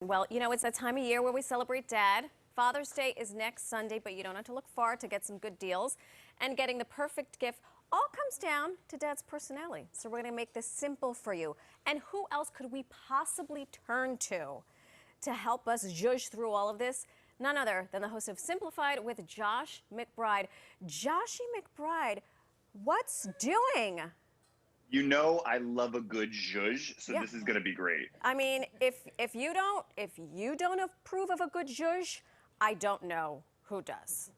Well, you know, it's that time of year where we celebrate Dad. Father's Day is next Sunday, but you don't have to look far to get some good deals. And getting the perfect gift all comes down to Dad's personality. So we're going to make this simple for you. And who else could we possibly turn to help us zhuzh through all of this? None other than the host of Simplified with Josh McBride. Joshy McBride, what's doing? You know I love a good zhuzh, so Yeah. this is going to be great. I mean, if you don't approve of a good zhuzh, I don't know who does.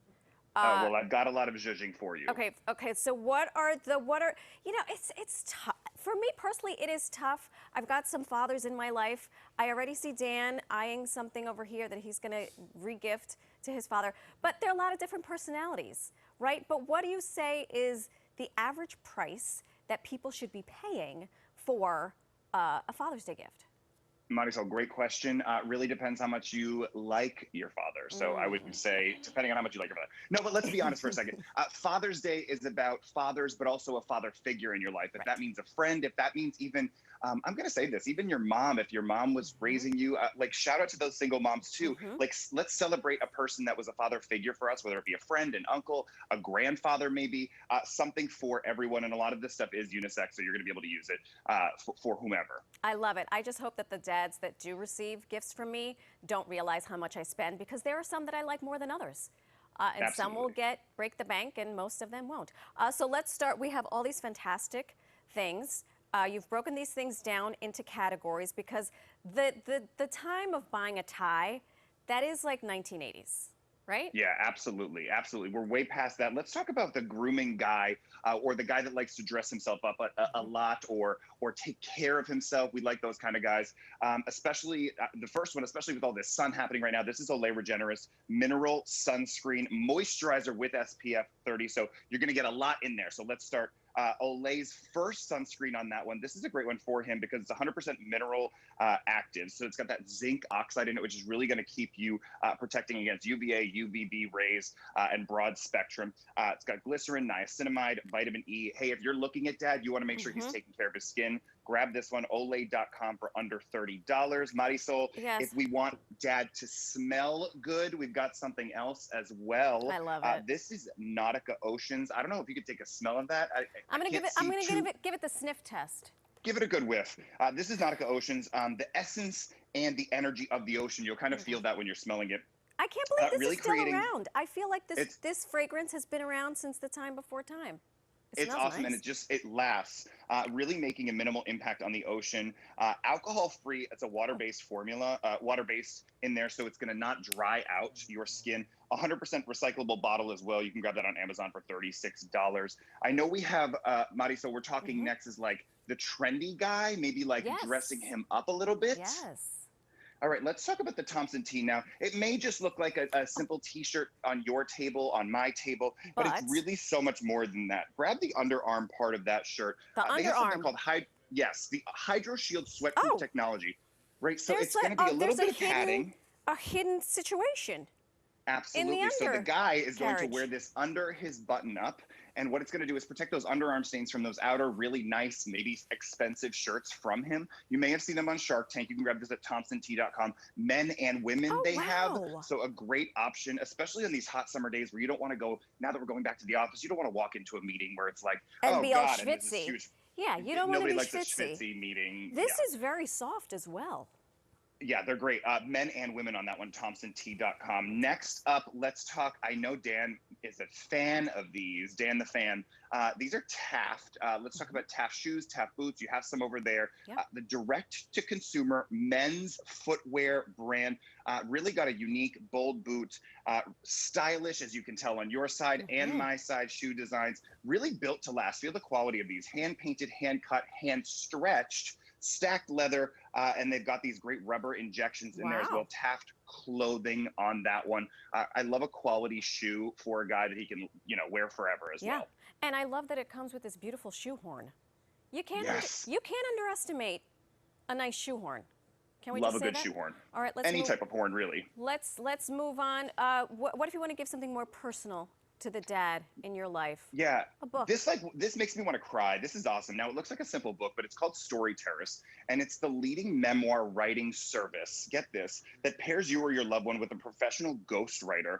Well, I've got a lot of zhuzhing for you. Okay. So what are you know, it's tough. For me personally, it is tough. I've got some fathers in my life. I already see Dan eyeing something over here that he's going to regift to his father. But there are a lot of different personalities, right? But what do you say is the average price that people should be paying for a Father's Day gift? Marysol, great question. Really depends how much you like your father. So I would say, depending on how much you like your father. No, but let's be honest for a second. Father's Day is about fathers, but also a father figure in your life. If that means a friend, if that means even, I'm going to say this, even your mom, if your mom was raising you, like shout out to those single moms too. Like let's celebrate a person that was a father figure for us, whether it be a friend, an uncle, a grandfather, maybe something for everyone. And a lot of this stuff is unisex, so you're going to be able to use it for whomever. I love it. I just hope that the dads that do receive gifts from me don't realize how much I spend, because there are some that I like more than others. And Absolutely. some will break the bank and most of them won't. So let's start. We have all these fantastic things. You've broken these things down into categories because the time of buying a tie, that is like 1980s. Right? Yeah, absolutely. Absolutely. We're way past that. Let's talk about the grooming guy or the guy that likes to dress himself up a lot or take care of himself. We like those kind of guys, especially the first one, especially with all this sun happening right now. This is Olay Regenerist Mineral Sunscreen Moisturizer with SPF 30. So you're going to get a lot in there. So let's start. Olay's first sunscreen on that one. This is a great one for him because it's 100% mineral active. So it's got that zinc oxide in it, which is really going to keep you protecting against UVA, UVB rays, and broad spectrum. It's got glycerin, niacinamide, vitamin E. Hey, if you're looking at Dad, you want to make sure he's taking care of his skin. Grab this one, Olay.com for under $30. Marysol, yes. If we want Dad to smell good, we've got something else as well. I love it. This is Nautica Oceans. I don't know if you could take a smell of that. I'm gonna give it the sniff test. Give it a good whiff. This is Nautica Oceans. The essence and the energy of the ocean. You'll kind of feel that when you're smelling it. I can't believe this really is still around. I feel like this fragrance has been around since the time before time. It's awesome, nice. and it lasts, really making a minimal impact on the ocean. Alcohol-free, it's a water-based formula, water-based in there, so it's going to not dry out your skin. 100% recyclable bottle as well. You can grab that on Amazon for $36. I know we have, Marysol, we're talking next is like the trendy guy, maybe like dressing him up a little bit. Yes. All right, let's talk about the Thompson Tee now. It may just look like a simple T-shirt on your table, on my table, but it's really so much more than that. Grab the underarm part of that shirt. The They have something underarm. called the Hydro Shield Sweatproof technology. Right, so it's going to be a little bit of padding. A hidden situation. Absolutely. So the guy is going to wear this under his button up. And what it's going to do is protect those underarm stains from those outer really nice, maybe expensive shirts from him. You may have seen them on Shark Tank. You can grab this at ThompsonTee.com. Men and women have. So a great option, especially on these hot summer days where you don't want to go, now that we're going back to the office, you don't want to walk into a meeting where it's like, and be all God, schwitzy. And yeah, you don't want to be schwitzy. Nobody likes a schwitzy meeting. This is very soft as well. Yeah, they're great. Men and women on that one, ThompsonTee.com. Next up, let's talk. I know Dan is a fan of these. Dan the fan. These are Taft. Let's talk about Taft shoes, Taft boots. You have some over there. The direct-to-consumer men's footwear brand really got a unique, bold boot. Stylish, as you can tell on your side and my side, shoe designs. Really built to last. Feel the quality of these. Hand-painted, hand-cut, hand-stretched. Stacked leather, and they've got these great rubber injections in there as well. Taft clothing on that one. I love a quality shoe for a guy that he can, wear forever as well. And I love that it comes with this beautiful shoehorn. You can't underestimate a nice shoehorn. Can we love just a say good that? shoehorn. All right, let's Any type of horn, really. Let's move on. What if you want to give something more personal to the dad in your life? Yeah, A book. this makes me want to cry. This is awesome. Now it looks like a simple book, but it's called Story Terrace, and it's the leading memoir writing service. Get this, that pairs you or your loved one with a professional ghostwriter,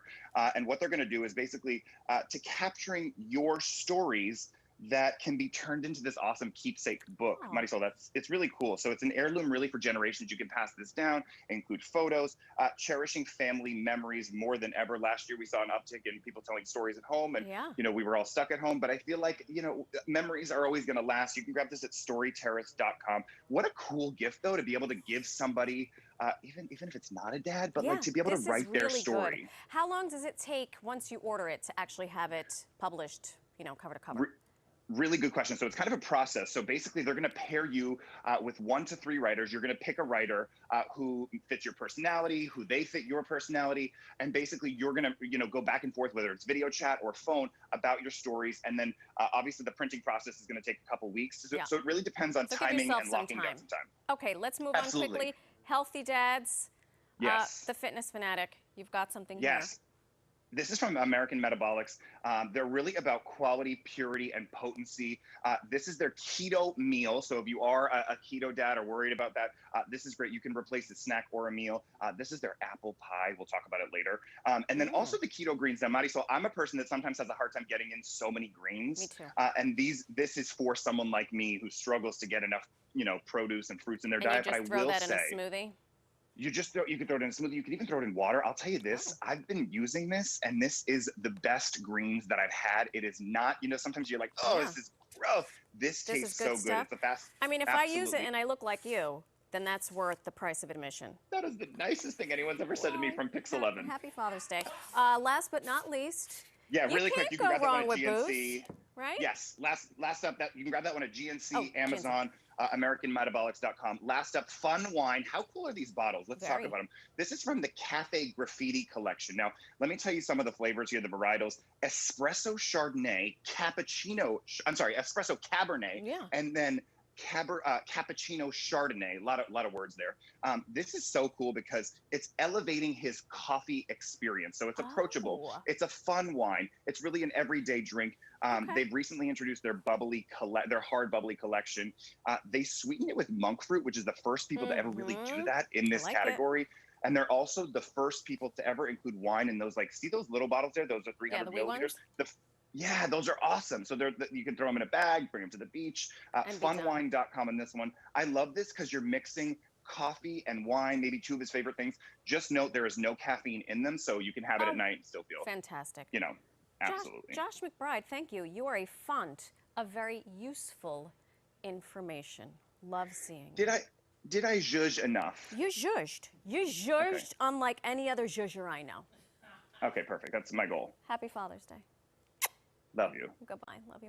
and what they're going to do is basically to capturing your stories that can be turned into this awesome keepsake book. Oh. Marysol, it's really cool. So it's an heirloom really for generations. You can pass this down, include photos, cherishing family memories more than ever. Last year we saw an uptick in people telling stories at home, and we were all stuck at home. But I feel like memories are always going to last. You can grab this at storyterrace.com. What a cool gift though, to be able to give somebody, even if it's not a dad, but like to be able to write their story. Good. How long does it take once you order it to actually have it published, cover to cover? Really good question. So it's kind of a process. So basically, they're going to pair you with 1 to 3 writers. You're going to pick a writer who fits your personality, who they fit your personality, and basically you're going to go back and forth, whether it's video chat or phone, about your stories. And then obviously the printing process is going to take a couple weeks. So it really depends on timing and locking down some time. Okay, let's move on quickly. Healthy Dads. Yes. The Fitness Fanatic. You've got something here. Yes. This is from American Metabolics. They're really about quality, purity, and potency. This is their keto meal. So if you are a keto dad or worried about that, this is great. You can replace a snack or a meal. This is their apple pie. We'll talk about it later. And then also the keto greens. Now, Marysol, I'm a person that sometimes has a hard time getting in so many greens. Me too. And this is for someone like me who struggles to get enough, produce and fruits in their and diet. You just but I throw will that say, in a smoothie? you can throw it in a smoothie. You can even throw it in water. I'll tell you this, I've been using this, and this is the best greens that I've had. It is not, sometimes you're like, oh, this is gross. This tastes so good. It's the best. I mean, if I use it and I look like you, then that's worth the price of admission. That is the nicest thing anyone's ever said to me from Pix 11. Happy Father's Day. Last but not least, yeah, really quick, you can grab that one at GNC. Boost, right? Yes. Last up, you can grab that one at GNC, Amazon, AmericanMetabolics.com. Last up, fun wine. How cool are these bottles? Let's talk about them. This is from the Cafe Graffiti collection. Now, let me tell you some of the flavors here, the varietals. Espresso Chardonnay, Espresso Cabernet, and then cappuccino Chardonnay. A lot of words there. This is so cool because it's elevating his coffee experience. So it's approachable. It's a fun wine. It's really an everyday drink. They've recently introduced their hard bubbly collection. They sweeten it with monk fruit, which is the first people to ever really do that in this category. And they're also the first people to ever include wine in those, see those little bottles there? Those are 300 milliliters. Yeah, those are awesome. So you can throw them in a bag, bring them to the beach. Funwine.com on this one. I love this because you're mixing coffee and wine, maybe 2 of his favorite things. Just note there is no caffeine in them, so you can have it at night and still feel fantastic. Absolutely. Josh McBride, thank you. You are a font of very useful information. Love seeing. Did I zhuzh enough? You zhuzhed. You zhuzhed unlike any other zhuzher I know. Okay, perfect. That's my goal. Happy Father's Day. Love you. Goodbye. Love you.